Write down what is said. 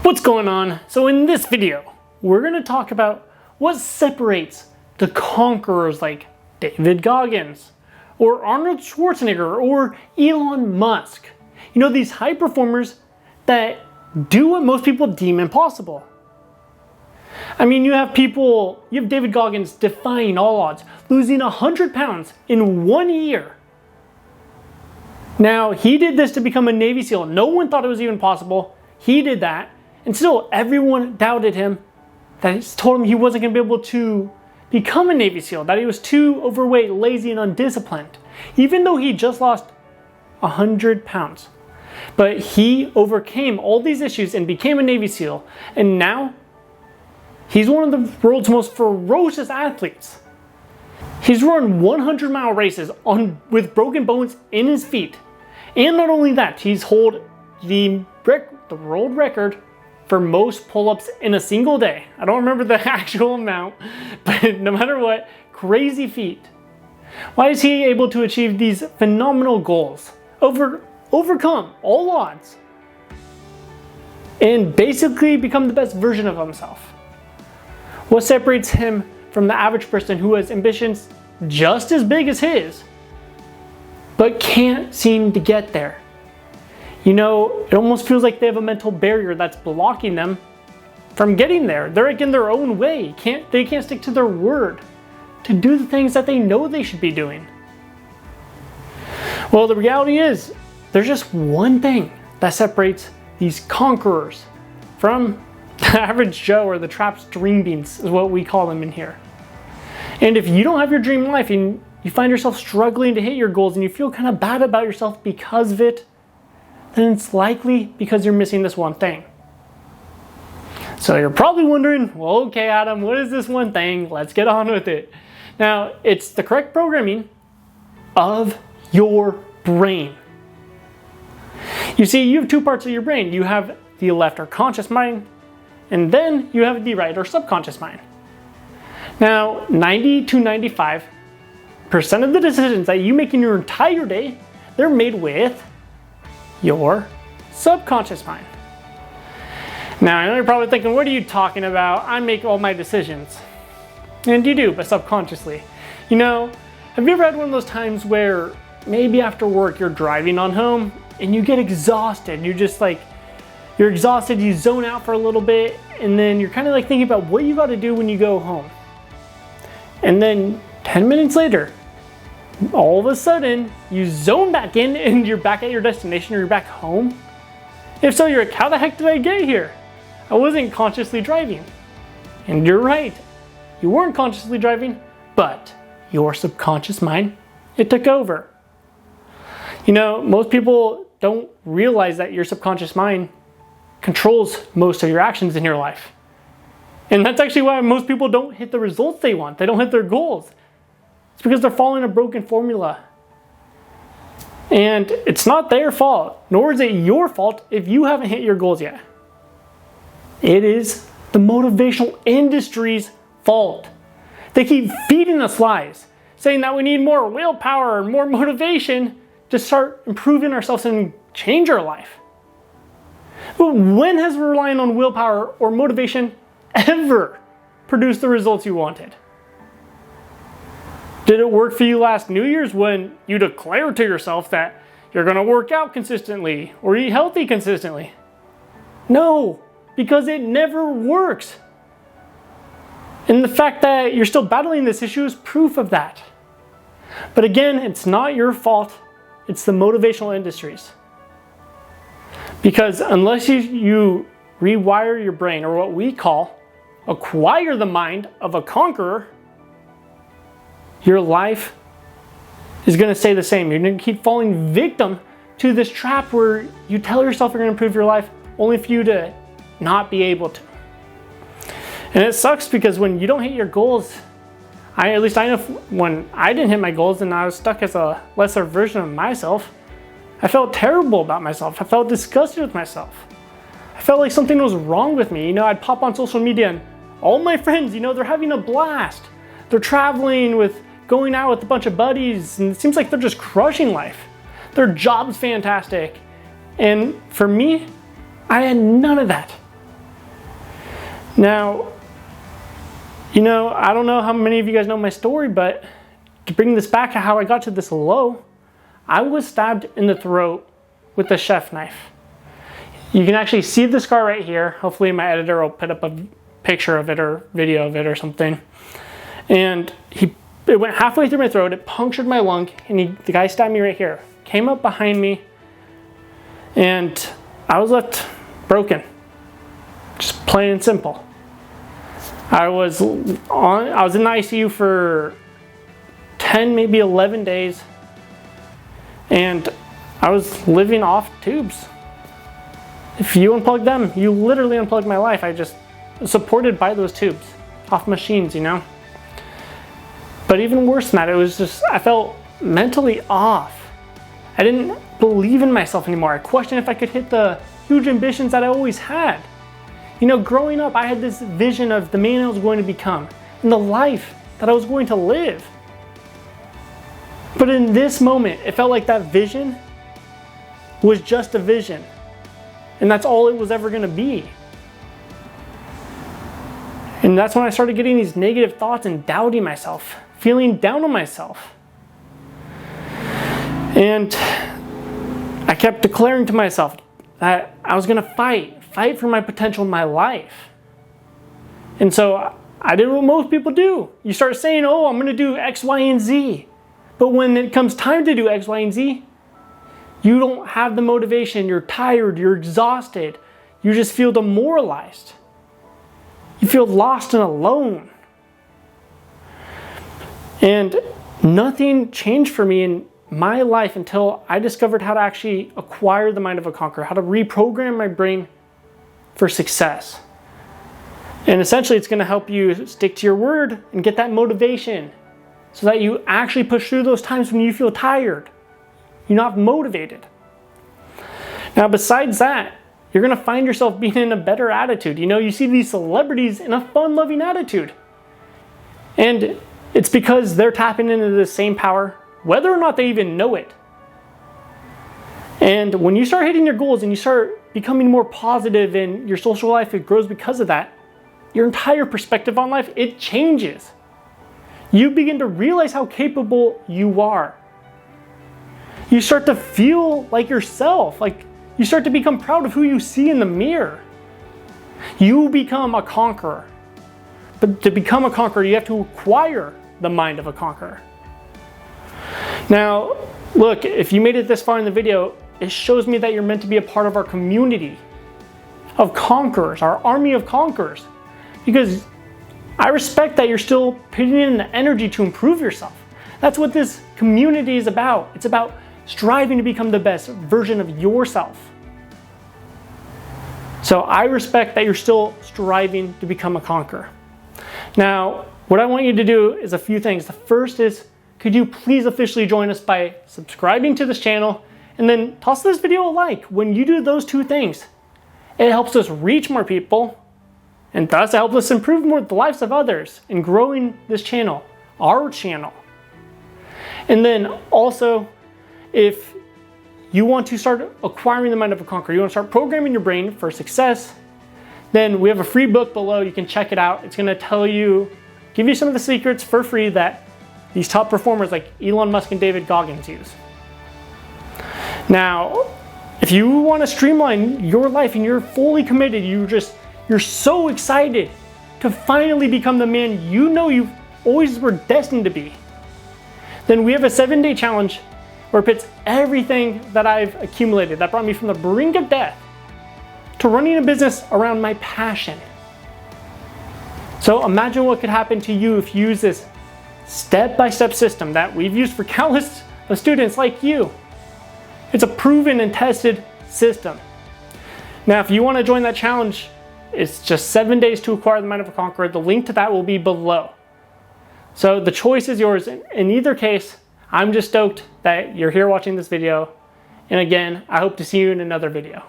What's going on? So in this video, we're going to talk about what separates the conquerors like David Goggins, or Arnold Schwarzenegger, or Elon Musk. You know, these high performers that do what most people deem impossible. I mean, you have David Goggins defying all odds, losing 100 pounds in 1 year. Now, he did this to become a Navy SEAL. No one thought it was even possible. He did that. And still, everyone doubted him, that told him he wasn't going to be able to become a Navy SEAL, that he was too overweight, lazy, and undisciplined, even though he just lost 100 pounds. But he overcame all these issues and became a Navy SEAL, and now he's one of the world's most ferocious athletes. He's run 100-mile races with broken bones in his feet. And not only that, he's held the world record for most pull-ups in a single day. I don't remember the actual amount, but no matter what, crazy feat. Why is he able to achieve these phenomenal goals, overcome all odds, and basically become the best version of himself? What separates him from the average person who has ambitions just as big as his, but can't seem to get there? You know, it almost feels like they have a mental barrier that's blocking them from getting there. They're like in their own way. They can't stick to their word to do the things that they know they should be doing. Well, the reality is, there's just one thing that separates these conquerors from the average Joe, or the trapped dream beans is what we call them in here. And if you don't have your dream life and you find yourself struggling to hit your goals and you feel kind of bad about yourself because of it, then it's likely because you're missing this one thing. So you're probably wondering, well, okay, Adam, what is this one thing? Let's get on with it. Now, it's the correct programming of your brain. You see, you have two parts of your brain. You have the left or conscious mind, and then you have the right or subconscious mind. Now, 90 to 95% of the decisions that you make in your entire day, they're made with your subconscious mind. Now, I know you're probably thinking, what are you talking about? I make all my decisions. And you do, but subconsciously. You know, have you ever had one of those times where maybe after work you're driving on home and you get exhausted? You're exhausted, you zone out for a little bit, and then you're kind of like thinking about what you got to do when you go home. And then 10 minutes later, all of a sudden, you zone back in and you're back at your destination, or you're back home. If so, you're like, how the heck did I get here? I wasn't consciously driving. And you're right, you weren't consciously driving, but your subconscious mind, it took over. You know, most people don't realize that your subconscious mind controls most of your actions in your life. And that's actually why most people don't hit the results they want. They don't hit their goals. It's because they're following a broken formula. And it's not their fault, nor is it your fault if you haven't hit your goals yet. It is the motivational industry's fault. They keep feeding us lies, saying that we need more willpower and more motivation to start improving ourselves and change our life. But when has relying on willpower or motivation ever produced the results you wanted? Did it work for you last New Year's when you declared to yourself that you're going to work out consistently or eat healthy consistently? No, because it never works. And the fact that you're still battling this issue is proof of that. But again, it's not your fault. It's the motivational industries. Because unless you rewire your brain, or what we call acquire the mind of a conqueror, your life is going to stay the same. You're going to keep falling victim to this trap where you tell yourself you're going to improve your life only for you to not be able to. And it sucks because when you don't hit your goals, at least I know when I didn't hit my goals and I was stuck as a lesser version of myself, I felt terrible about myself. I felt disgusted with myself. I felt like something was wrong with me. You know, I'd pop on social media and all my friends, you know, they're having a blast. They're traveling going out with a bunch of buddies, and it seems like they're just crushing life. Their job's fantastic. And for me, I had none of that. Now, I don't know how many of you guys know my story, but to bring this back to how I got to this low, I was stabbed in the throat with a chef knife. You can actually see the scar right here. Hopefully my editor will put up a picture of it or video of it or something. And it went halfway through my throat, it punctured my lung, and the guy stabbed me right here. Came up behind me, and I was left broken. Just plain and simple. I was in the ICU for 10, maybe 11 days, and I was living off tubes. If you unplug them, you literally unplugged my life. I just supported by those tubes, off machines, But even worse than that, it was just, I felt mentally off. I didn't believe in myself anymore. I questioned if I could hit the huge ambitions that I always had. Growing up, I had this vision of the man I was going to become and the life that I was going to live. But in this moment, it felt like that vision was just a vision. And that's all it was ever going to be. And that's when I started getting these negative thoughts and doubting myself, feeling down on myself. And I kept declaring to myself that I was going to fight for my potential in my life. And so I did what most people do. You start saying, oh, I'm going to do X, Y, and Z. But when it comes time to do X, Y, and Z, you don't have the motivation. You're tired. You're exhausted. You just feel demoralized. You feel lost and alone. And nothing changed for me in my life until I discovered how to actually acquire the mind of a conqueror, how to reprogram my brain for success. And essentially it's going to help you stick to your word and get that motivation so that you actually push through those times when you feel tired. You're not motivated. Now, besides that, you're going to find yourself being in a better attitude. You see these celebrities in a fun-loving attitude. And it's because they're tapping into the same power, whether or not they even know it. And when you start hitting your goals and you start becoming more positive in your social life, it grows because of that. Your entire perspective on life, it changes. You begin to realize how capable you are. You start to feel like yourself, like you start to become proud of who you see in the mirror. You become a conqueror. But to become a conqueror, you have to acquire the mind of a conqueror. Now, look, if you made it this far in the video, it shows me that you're meant to be a part of our community of conquerors, our army of conquerors. Because I respect that you're still putting in the energy to improve yourself. That's what this community is about. It's about striving to become the best version of yourself. So I respect that you're still striving to become a conqueror. Now, what I want you to do is a few things. The first is, could you please officially join us by subscribing to this channel and then toss this video a like. When you do those two things, it helps us reach more people, and thus it helps us improve more the lives of others in growing this channel, our channel. And then also, if you want to start acquiring the mind of a conqueror, you want to start programming your brain for success, then we have a free book below. You can check it out. It's going to tell you, give you some of the secrets for free that these top performers like Elon Musk and David Goggins use. Now, if you want to streamline your life and you're fully committed, you're so excited to finally become the man you always were destined to be, then we have a 7-day challenge where it pits everything that I've accumulated that brought me from the brink of death to running a business around my passion. So imagine what could happen to you if you use this step-by-step system that we've used for countless of students like you. It's a proven and tested system. Now, if you want to join that challenge, it's just 7 days to acquire the mind of a conqueror. The link to that will be below. So the choice is yours. In either case, I'm just stoked that you're here watching this video. And again, I hope to see you in another video.